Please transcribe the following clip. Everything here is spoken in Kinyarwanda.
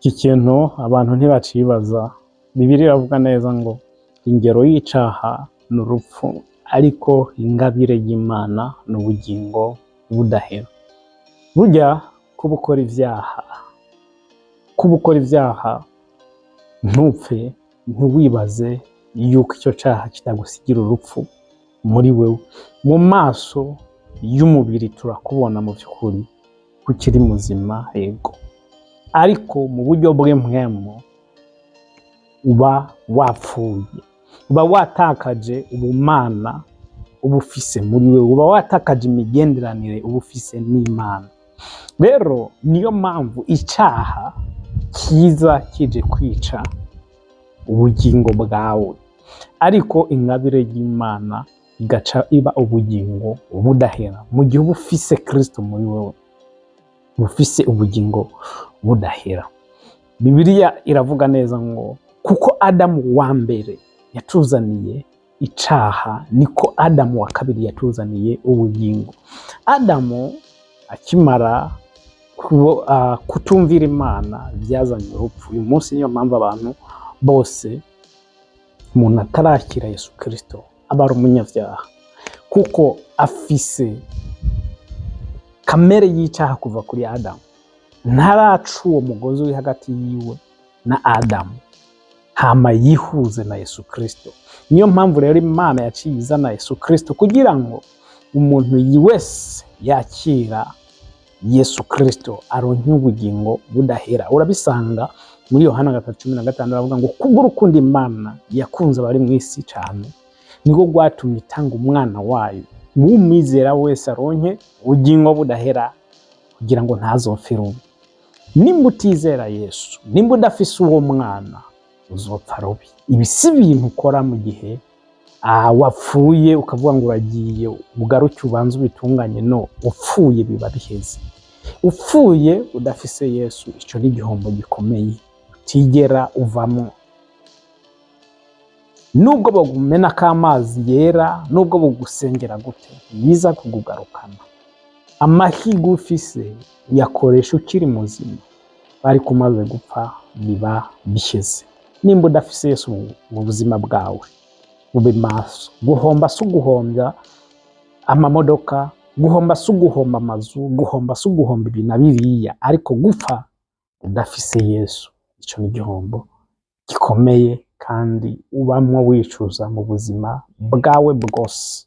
Iki kintu abantu ntibacibaza. Bibiliya iravuga neza ngo ingero y'icaha ni urupfu, ariko ingabire y'Imana ni ubugingo budahera. Burya kuba ukora ibyaha ntupfe, ntiwibaze yuko icyo cyaha kitagusigira urupfu muri wewe. Mu maso y'umubiri turakubona mu by'ukuri ko ukiri muzima, yego, ariko mu buryo bw'impwemu uba wapfuye, uba watakaje ubumana uba ufise muri wewe, uba watakaje imigenderanire uba ufise n'Imana. Rero niyo mpamvu icyaha kiza kije kwica ubugingo bwawe, ariko ingabire y'Imana igaca iba ubugingo budahera. Mu gihe uba ufise Kristo muri wewe, uba ufise ubugingo budahera. Bibiliya iravuga neza ngo kuko Adamu wa mbere yatuzaniye icaha, niko Adamu wa kabiri yatuzaniye ubugingo. Adamu akimara kutumvira Imana byazanye urupfu. Uyu munsi niyo mpamvu abantu bose, umuntu atarakira Yesu Kristo aba ari umunyabyaha, kuko afise kamere y'icaha kuva kuri Adamu. Ntaraca uwo mugozi uri hagati yiwe na Adamu hama yihuze na Yesu Kristo. Niyo mpamvu rero Imana yaciye izana Yesu Kristo kugira ngo umuntu wese yakira Yesu Kristo aronke ubugingo budahera. Urabisanga muri Yohana 3:15 aravuga ngo kubw'urukundo Imana yakunze abari mu isi cyane, niko rwatumye itanga umwana wayo, umwizera wese aronke ubugingo budahera, kugira ngo ntazopfe rubi. Nimba utizera Yesu, nimba udafise uwo mwana, uzopfa rubi. Ibi si ibintu ukora mu gihe wapfuye ukavuga ngo uragiye ugaruke ubanze ubitunganye. No, upfuye biba biheze. Upfuye udafise Yesu, icyo ni igihombo gikomeye utigera uvamo. Nubwo bagumena k'amazi yera, nubwo bugusengera gute, biza kugugarukana. Amahirwe ufise uyakoresha ukiri muzima, bari kumaze gupfa biba bisheze. Nimba udafise Yesu mu buzima bwawe, ube maso. Guhomba si uguhombya amamodoka, guhomba si uguhomba amazu, guhomba si uguhomba ibi na biriya, ariko gupfa udafise Yesu, icyo ni igihombo gikomeye kandi ubamwo wicuza mu buzima bwawe bwose.